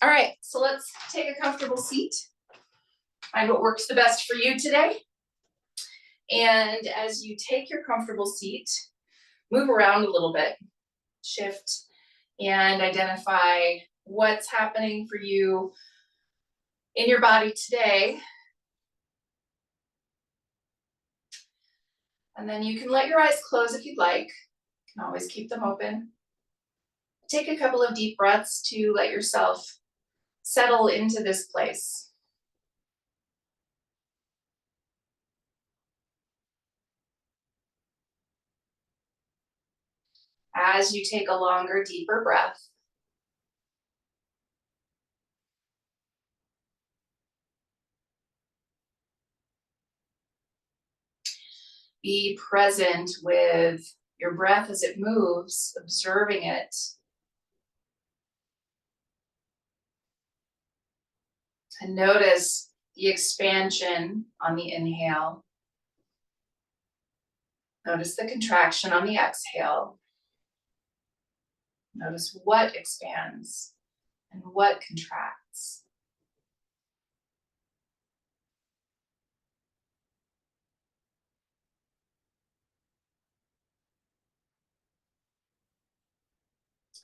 All right, so let's take a comfortable seat. Find what works the best for you today. And as you take your comfortable seat, move around a little bit, shift, and identify what's happening for you in your body today. And then you can let your eyes close if you'd like. You can always keep them open. Take a couple of deep breaths to let yourself settle into this place. As you take a longer, deeper breath, be present with your breath as it moves, observing it. And notice the expansion on the inhale. Notice the contraction on the exhale. Notice what expands and what contracts.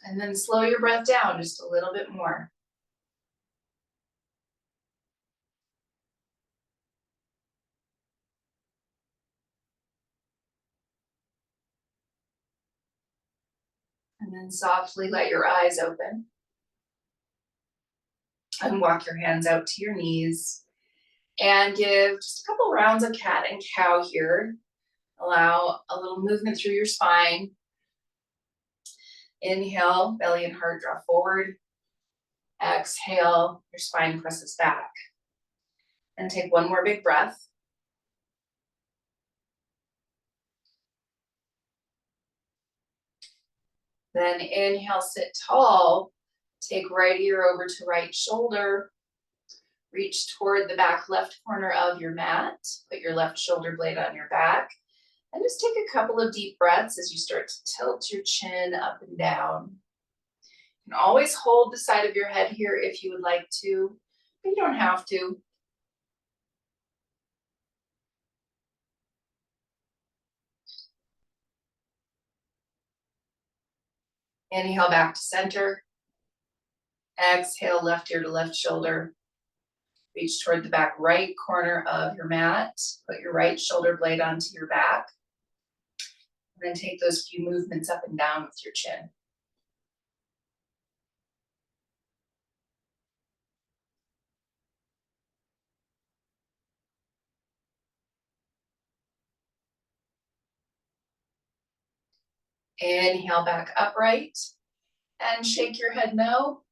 And then slow your breath down just a little bit more. And then softly let your eyes open. And walk your hands out to your knees. And give just a couple rounds of cat and cow here. Allow a little movement through your spine. Inhale, belly and heart draw forward. Exhale, your spine presses back. And take one more big breath. Then inhale, sit tall. Take right ear over to right shoulder. Reach toward the back left corner of your mat. Put your left shoulder blade on your back. And just take a couple of deep breaths as you start to tilt your chin up and down. You can always hold the side of your head here if you would like to, but you don't have to. Inhale back to center. Exhale, left ear to left shoulder. Reach toward the back right corner of your mat. Put your right shoulder blade onto your back. And then take those few movements up and down with your chin. Inhale back upright and shake your head no.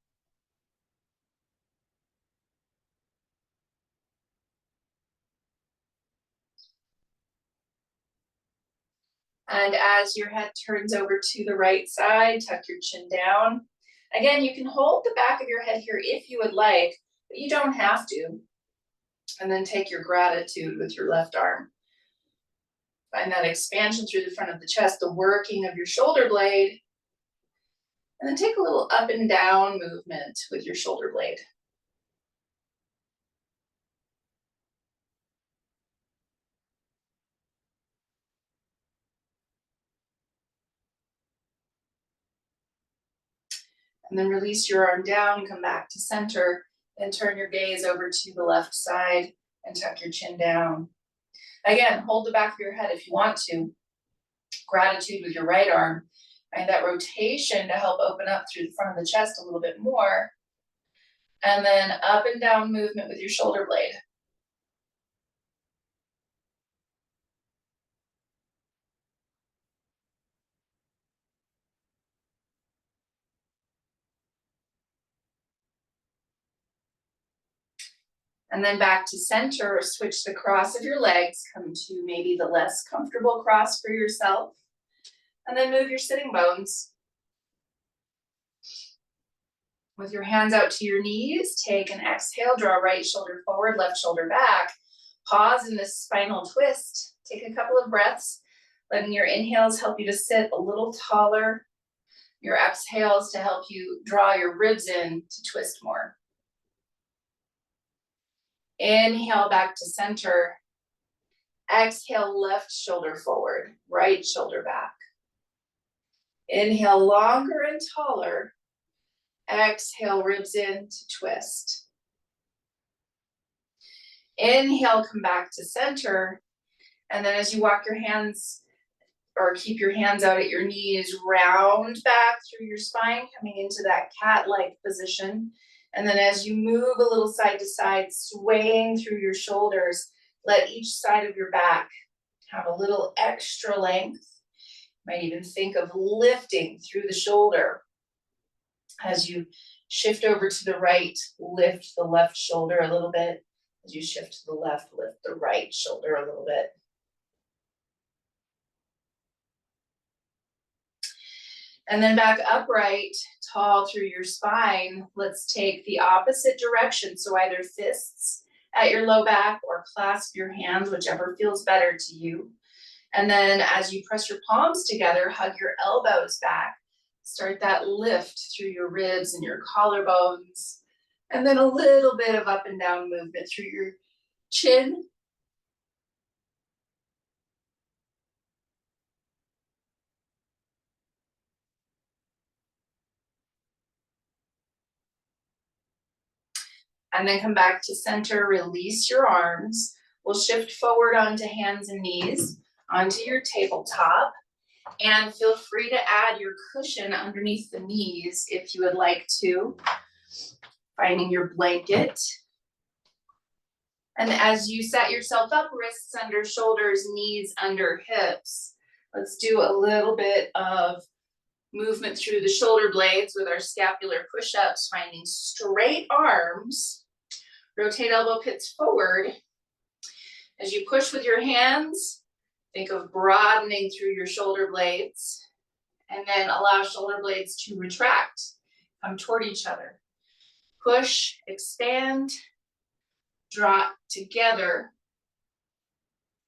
And as your head turns over to the right side, tuck your chin down. Again, you can hold the back of your head here if you would like, but you don't have to. And then take your gratitude with your left arm. Find that expansion through the front of the chest, the working of your shoulder blade. And then take a little up and down movement with your shoulder blade. And then release your arm down, come back to center, and turn your gaze over to the left side and tuck your chin down. Again, hold the back of your head if you want to. Gratitude with your right arm. Find that rotation to help open up through the front of the chest a little bit more. And then up and down movement with your shoulder blade. And then back to center, or switch the cross of your legs. Come to maybe the less comfortable cross for yourself. And then move your sitting bones. With your hands out to your knees, take an exhale, draw right shoulder forward, left shoulder back. Pause in this spinal twist. Take a couple of breaths, letting your inhales help you to sit a little taller. Your exhales to help you draw your ribs in to twist more. Inhale back to center. Exhale, left shoulder forward, right shoulder back. Inhale, longer and taller. Exhale, ribs in to twist. Inhale, come back to center. And then as you walk your hands or keep your hands out at your knees, round back through your spine, coming into that cat-like position. And then as you move a little side to side, swaying through your shoulders, let each side of your back have a little extra length. You might even think of lifting through the shoulder. As you shift over to the right, lift the left shoulder a little bit. As you shift to the left, lift the right shoulder a little bit. And then back upright, tall through your spine. Let's take the opposite direction. So either fists at your low back or clasp your hands, whichever feels better to you. And then as you press your palms together, hug your elbows back. Start that lift through your ribs and your collarbones. And then a little bit of up and down movement through your chin. And then come back to center, release your arms. We'll shift forward onto hands and knees, onto your tabletop. And feel free to add your cushion underneath the knees if you would like to. Finding your blanket. And as you set yourself up, wrists under shoulders, knees under hips. Let's do a little bit of movement through the shoulder blades with our scapular push-ups, finding straight arms. Rotate elbow pits forward. As you push with your hands, think of broadening through your shoulder blades. And then allow shoulder blades to retract, come toward each other. Push, expand, drop together.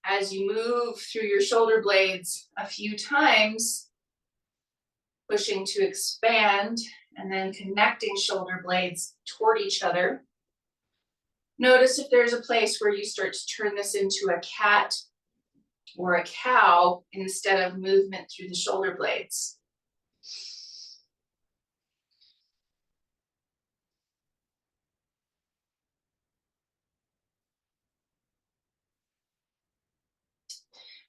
As you move through your shoulder blades a few times, pushing to expand, and then connecting shoulder blades toward each other. Notice if there's a place where you start to turn this into a cat or a cow instead of movement through the shoulder blades.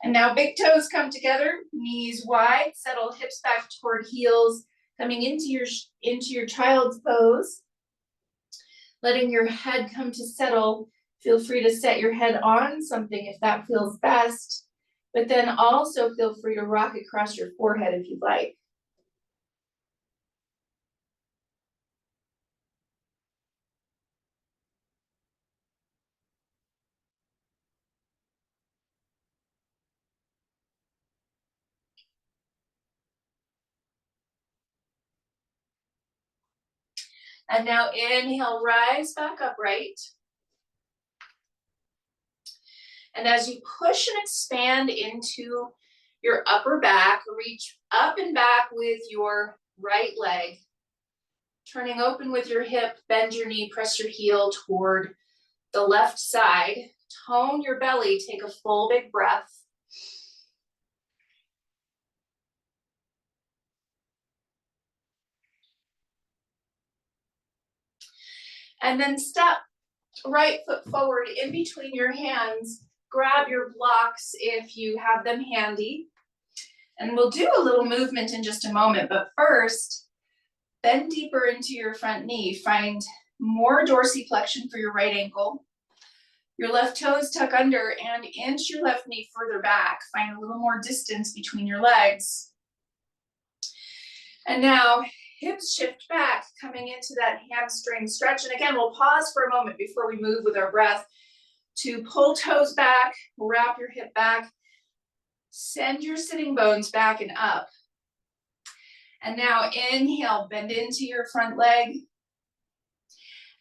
And now big toes come together, knees wide, settle hips back toward heels, coming into your child's pose. Letting your head come to settle. Feel free to set your head on something if that feels best, but then also feel free to rock across your forehead if you'd like. And now inhale, rise back upright. And as you push and expand into your upper back, reach up and back with your right leg. Turning open with your hip, bend your knee, press your heel toward the left side. Tone your belly, take a full big breath. And then step right foot forward in between your hands. Grab your blocks if you have them handy. And we'll do a little movement in just a moment, but first, bend deeper into your front knee. Find more dorsiflexion for your right ankle. Your left toes tuck under and inch your left knee further back. Find a little more distance between your legs. And now hips shift back, coming into that hamstring stretch. And again, we'll pause for a moment before we move with our breath to pull toes back, wrap your hip back, send your sitting bones back and up. And now inhale, bend into your front leg.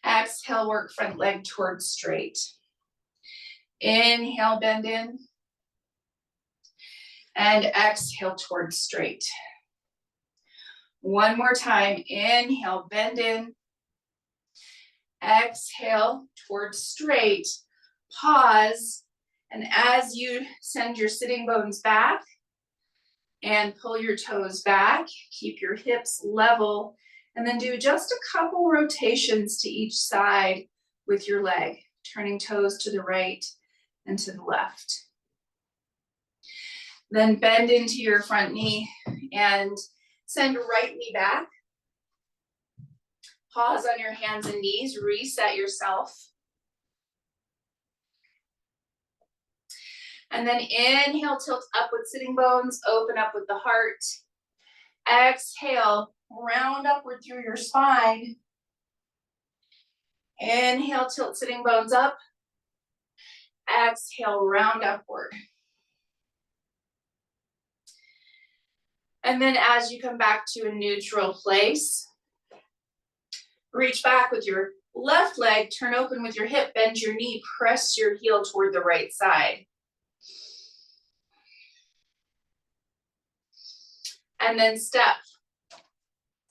Exhale, work front leg towards straight. Inhale, bend in. And exhale towards straight. One more time, inhale, bend in. Exhale, towards straight, pause. And as you send your sitting bones back and pull your toes back, keep your hips level, and then do just a couple rotations to each side with your leg, turning toes to the right and to the left. Then bend into your front knee and send your right knee back. Pause on your hands and knees, reset yourself. And then inhale, tilt up with sitting bones, open up with the heart. Exhale, round upward through your spine. Inhale, tilt sitting bones up. Exhale, round upward. And then as you come back to a neutral place, reach back with your left leg, turn open with your hip, bend your knee, press your heel toward the right side. And then step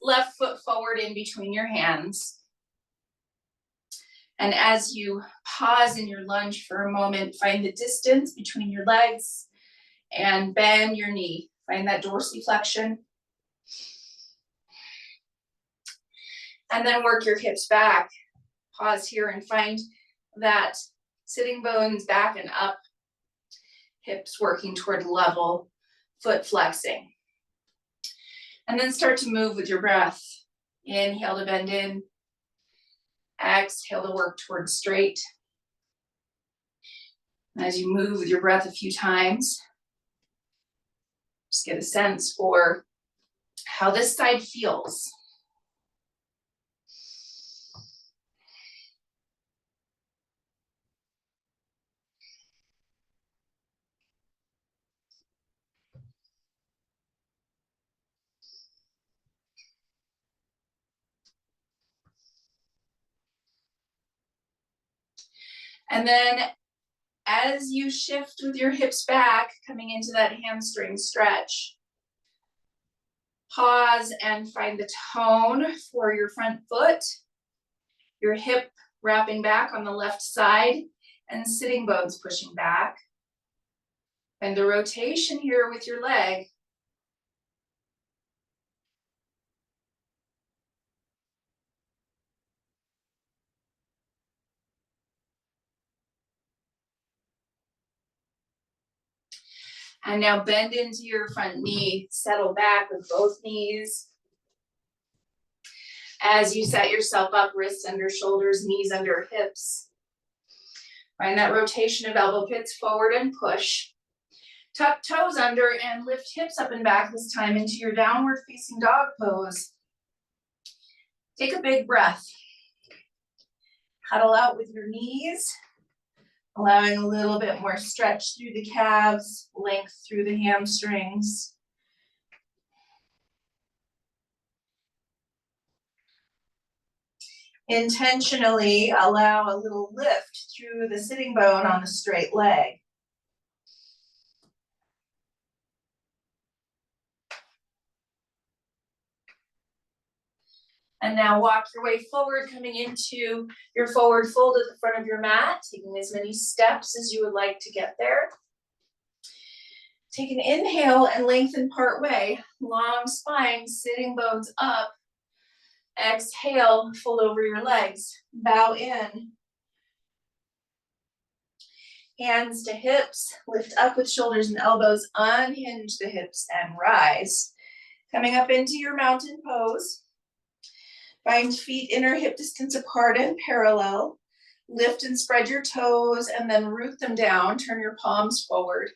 left foot forward in between your hands. And as you pause in your lunge for a moment, find the distance between your legs and bend your knee. Find that dorsiflexion. And then work your hips back. Pause here and find that sitting bones back and up, hips working toward level, foot flexing. And then start to move with your breath. Inhale to bend in. Exhale to work towards straight. As you move with your breath a few times, just get a sense for how this side feels. And then as you shift with your hips back, coming into that hamstring stretch, pause and find the tone for your front foot, your hip wrapping back on the left side, and sitting bones pushing back. And the rotation here with your leg. And now bend into your front knee, settle back with both knees. As you set yourself up, wrists under shoulders, knees under hips. Find that rotation of elbow pits forward and push. Tuck toes under and lift hips up and back, this time into your downward facing dog pose. Take a big breath. Huddle out with your knees, allowing a little bit more stretch through the calves, length through the hamstrings. Intentionally allow a little lift through the sitting bone on the straight leg. And now walk your way forward, coming into your forward fold at the front of your mat, taking as many steps as you would like to get there. Take an inhale and lengthen part way, long spine, sitting bones up. Exhale, fold over your legs, bow in. Hands to hips, lift up with shoulders and elbows, unhinge the hips and rise. Coming up into your mountain pose. Find feet inner hip distance apart and parallel. Lift and spread your toes and then root them down. Turn your palms forward.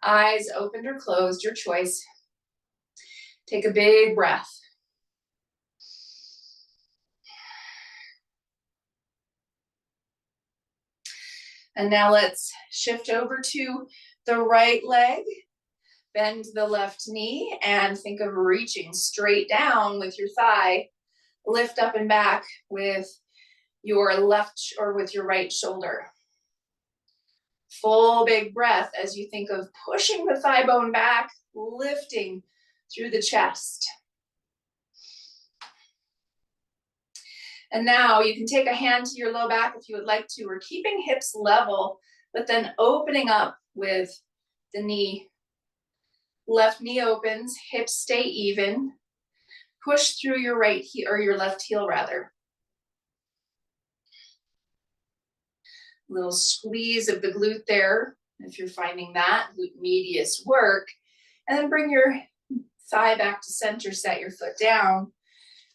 Eyes opened or closed, your choice. Take a big breath. And now let's shift over to the right leg. Bend the left knee and think of reaching straight down with your thigh. Lift up and back with your left or with your right shoulder. Full big breath as you think of pushing the thigh bone back, lifting through the chest. And now you can take a hand to your low back if you would like to. We're keeping hips level, but then opening up with the knee. Left knee opens, hips stay even. Push through your right heel, or your left heel rather. Little squeeze of the glute there, if you're finding that, glute medius work. And then bring your thigh back to center, set your foot down.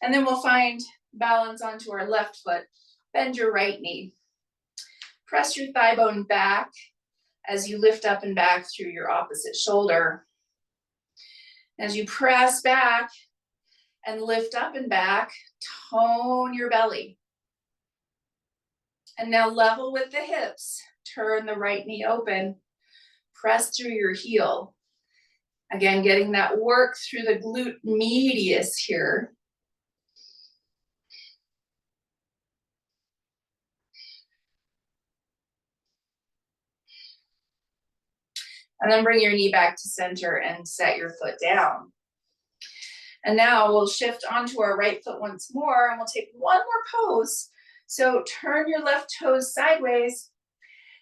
And then we'll find balance onto our left foot. Bend your right knee. Press your thigh bone back as you lift up and back through your opposite shoulder. As you press back and lift up and back, tone your belly. And now level with the hips. Turn the right knee open. Press through your heel. Again, getting that work through the glute medius here. And then bring your knee back to center and set your foot down. And now we'll shift onto our right foot once more, and we'll take one more pose. So turn your left toes sideways,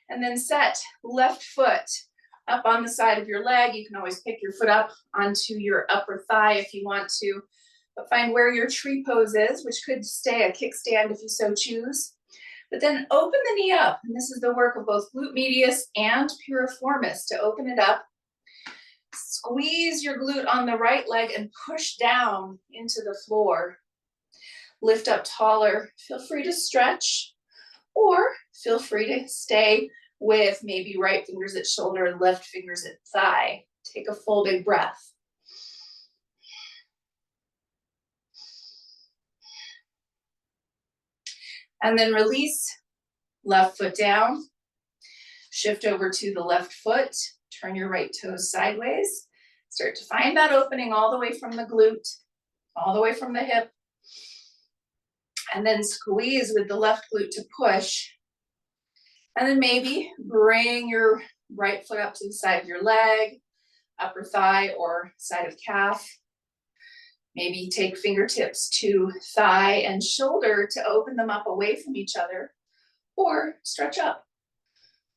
and then set left foot up on the side of your leg. You can always pick your foot up onto your upper thigh if you want to, but find where your tree pose is, which could stay a kickstand if you so choose. But then open the knee up, and this is the work of both glute medius and piriformis to open it up. Squeeze your glute on the right leg and push down into the floor. Lift up taller. Feel free to stretch, or feel free to stay with maybe right fingers at shoulder and left fingers at thigh. Take a full big breath. And then release, left foot down. Shift over to the left foot. Turn your right toes sideways. Start to find that opening all the way from the glute, all the way from the hip. And then squeeze with the left glute to push. And then maybe bring your right foot up to the side of your leg, upper thigh or side of calf. Maybe take fingertips to thigh and shoulder to open them up away from each other, or stretch up.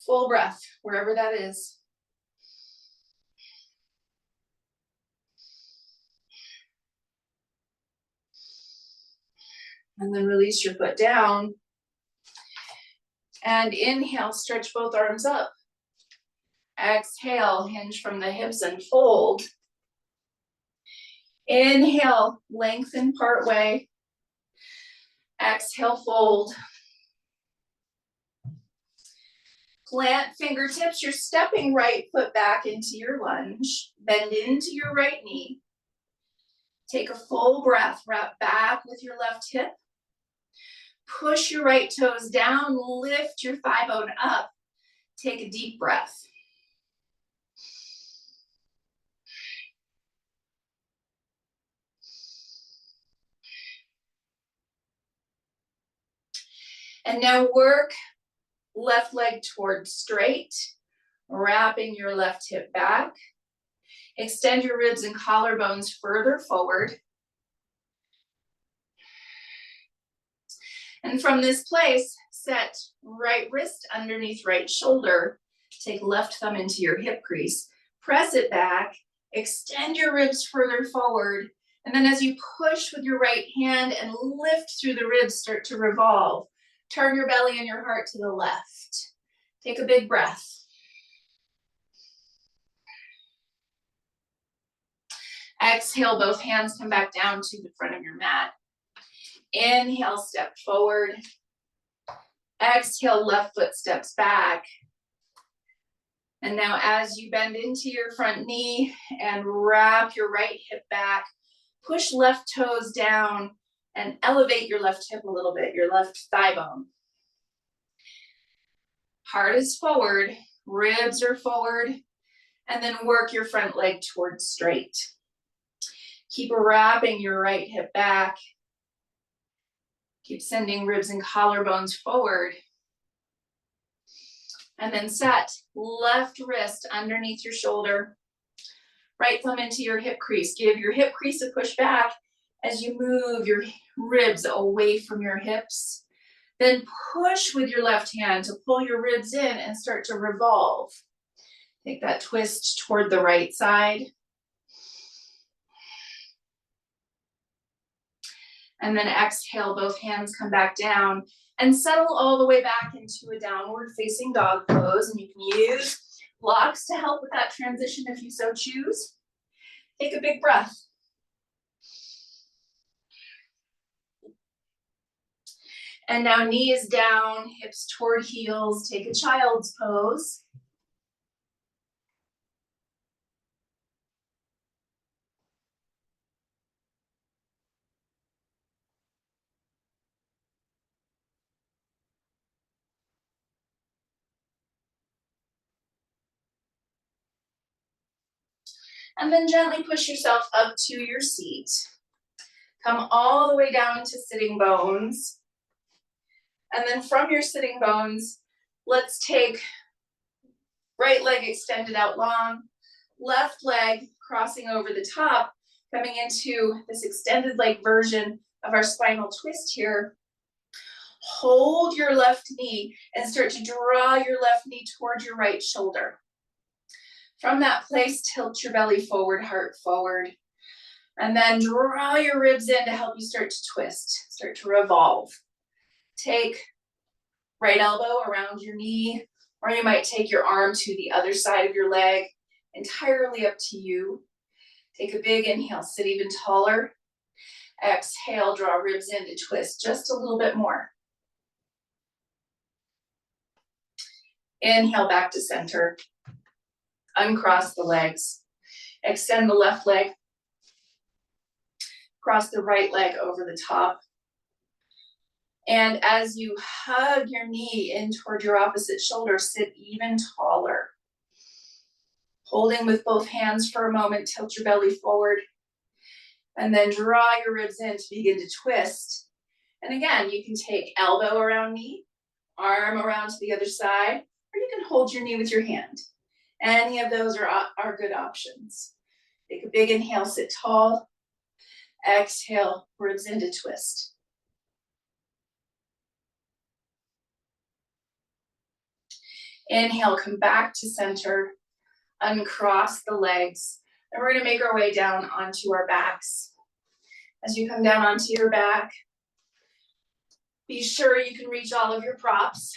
Full breath, wherever that is. And then release your foot down. And inhale, stretch both arms up. Exhale, hinge from the hips and fold. Inhale, lengthen part way. Exhale, fold. Plant fingertips. You're stepping right foot back into your lunge. Bend into your right knee. Take a full breath. Wrap back with your left hip. Push your right toes down. Lift your thigh bone up. Take a deep breath. And now work left leg towards straight, wrapping your left hip back. Extend your ribs and collarbones further forward. And from this place, set right wrist underneath right shoulder. Take left thumb into your hip crease. Press it back. Extend your ribs further forward. And then as you push with your right hand and lift through the ribs, start to revolve. Turn your belly and your heart to the left. Take a big breath. Exhale, both hands come back down to the front of your mat. Inhale, step forward. Exhale, left foot steps back. And now as you bend into your front knee and wrap your right hip back, push left toes down and elevate your left hip a little bit, your left thigh bone. Heart is forward, ribs are forward, and then work your front leg towards straight. Keep wrapping your right hip back. Keep sending ribs and collarbones forward. And then set left wrist underneath your shoulder. Right thumb into your hip crease. Give your hip crease a push back As you move your ribs away from your hips, then push with your left hand to pull your ribs in and start to revolve. Take that twist toward the right side. And then exhale, both hands come back down and settle all the way back into a downward facing dog pose. And you can use blocks to help with that transition if you so choose. Take a big breath. And now knees down, hips toward heels. Take a child's pose. And then gently push yourself up to your seat. Come all the way down to sitting bones. And then from your sitting bones, let's take right leg extended out long, left leg crossing over the top, coming into this extended leg version of our spinal twist here. Hold your left knee and start to draw your left knee towards your right shoulder. From that place, tilt your belly forward, heart forward. And then draw your ribs in to help you start to twist, start to revolve. Take right elbow around your knee, or you might take your arm to the other side of your leg, entirely up to you. Take a big inhale, sit even taller. Exhale, draw ribs in to twist just a little bit more. Inhale back to center. Uncross the legs. Extend the left leg. Cross the right leg over the top. And as you hug your knee in toward your opposite shoulder, sit even taller. Holding with both hands for a moment, tilt your belly forward. And then draw your ribs in to begin to twist. And again, you can take elbow around knee, arm around to the other side, or you can hold your knee with your hand. Any of those are good options. Take a big inhale, sit tall. Exhale, ribs into twist. Inhale, come back to center. Uncross the legs. And we're gonna make our way down onto our backs. As you come down onto your back, be sure you can reach all of your props.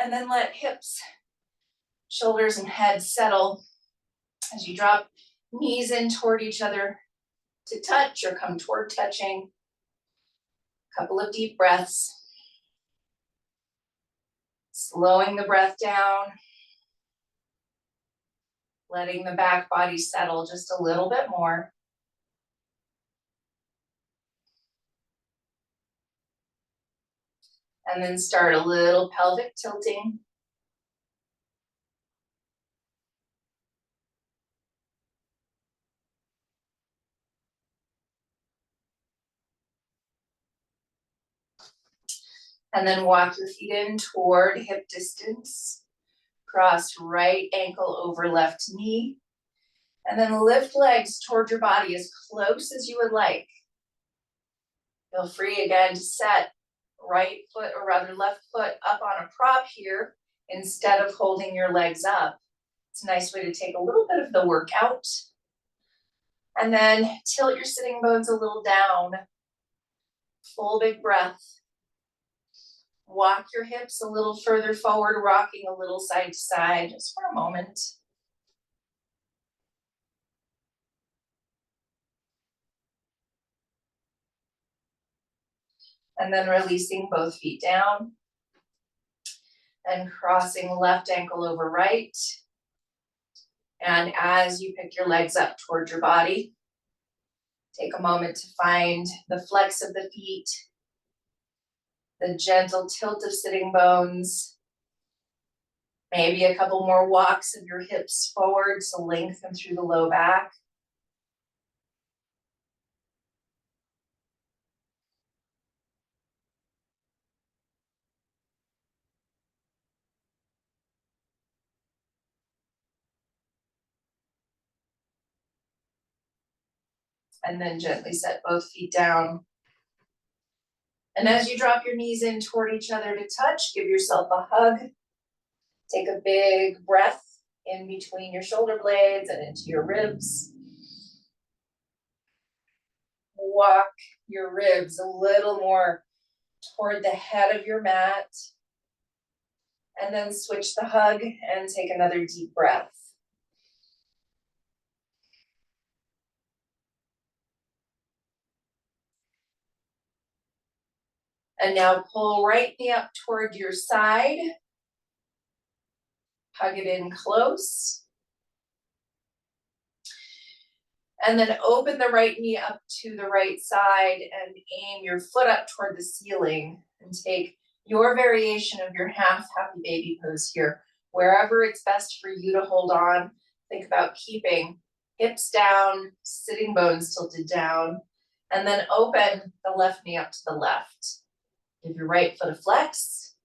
And then let hips, shoulders, and head settle as you drop knees in toward each other to touch or come toward touching. Couple of deep breaths. Slowing the breath down. Letting the back body settle just a little bit more. And then start a little pelvic tilting. And then walk your feet in toward hip distance. Cross right ankle over left knee. And then lift legs toward your body as close as you would like. Feel free again to set right foot, or rather left foot, up on a prop here instead of holding your legs up. It's a nice way to take a little bit of the workout. And then tilt your sitting bones a little down. Full big breath. Walk your hips a little further forward, rocking a little side to side just for a moment. And then releasing both feet down and crossing left ankle over right. And as you pick your legs up toward your body, take a moment to find the flex of the feet, the gentle tilt of sitting bones, maybe a couple more walks of your hips forward to lengthen through the low back. And then gently set both feet down. And as you drop your knees in toward each other to touch, give yourself a hug. Take a big breath in between your shoulder blades and into your ribs. Walk your ribs a little more toward the head of your mat. And then switch the hug and take another deep breath. And now pull right knee up toward your side. Hug it in close. And then open the right knee up to the right side and aim your foot up toward the ceiling and take your variation of your half happy baby pose here. Wherever it's best for you to hold on, think about keeping hips down, sitting bones tilted down, and then open the left knee up to the left. Give your right foot a flex.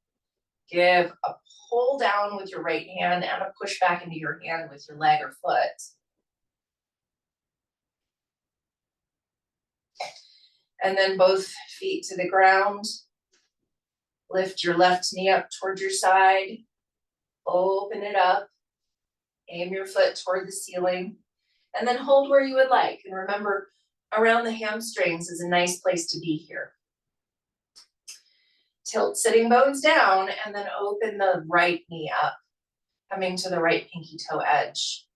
Give a pull down with your right hand and a push back into your hand with your leg or foot. And then both feet to the ground. Lift your left knee up toward your side. Open it up. Aim your foot toward the ceiling. And then hold where you would like. And remember, around the hamstrings is a nice place to be here. Tilt sitting bones down and then open the right knee up, coming to the right pinky toe edge.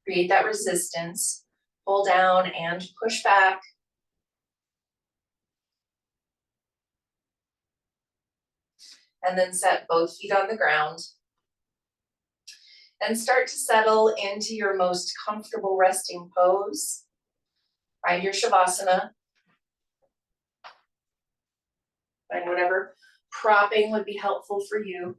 Create that resistance. Pull down and push back. And then set both feet on the ground. And start to settle into your most comfortable resting pose. Find your Shavasana. Find whatever propping would be helpful for you.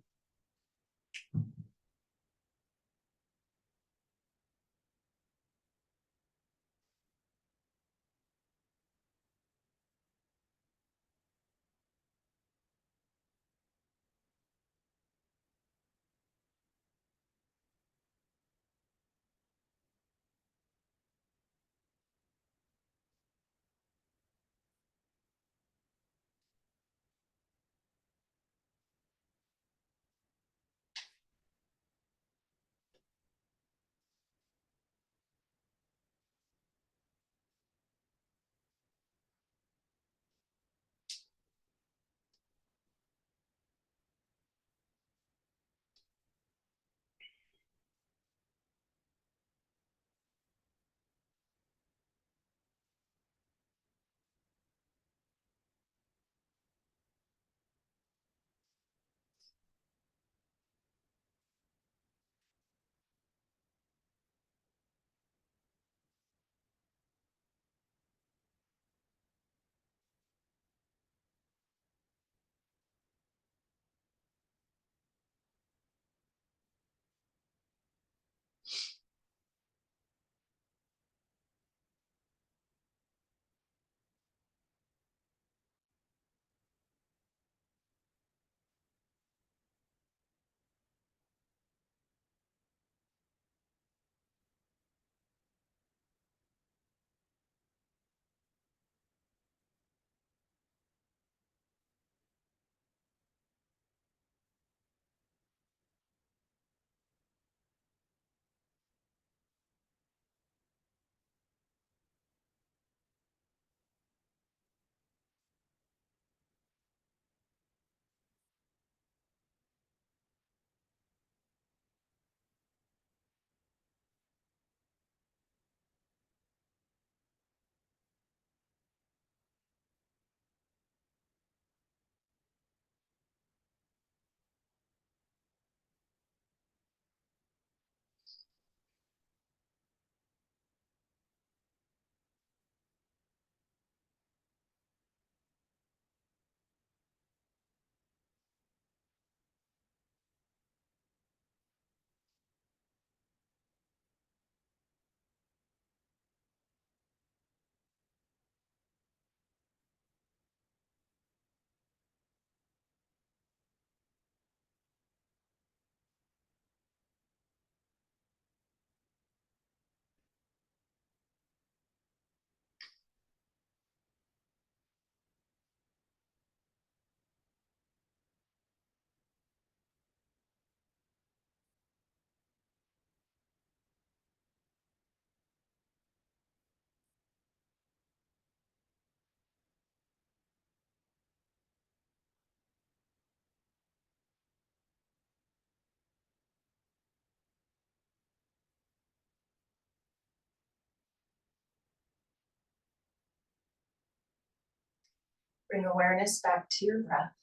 Bring awareness back to your breath.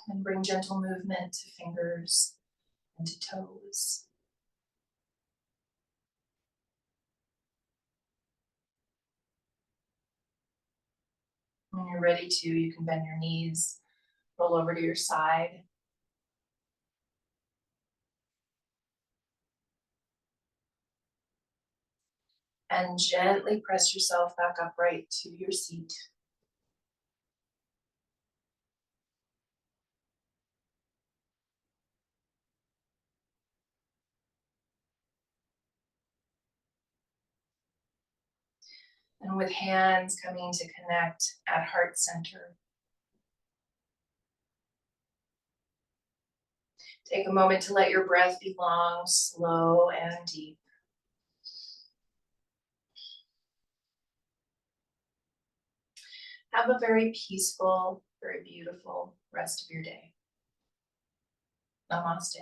And bring gentle movement to fingers and to toes. When you're ready to, you can bend your knees, roll over to your side. And gently press yourself back upright to your seat. And with hands coming to connect at heart center. Take a moment to let your breath be long, slow, and deep. Have a very peaceful, very beautiful rest of your day. Namaste.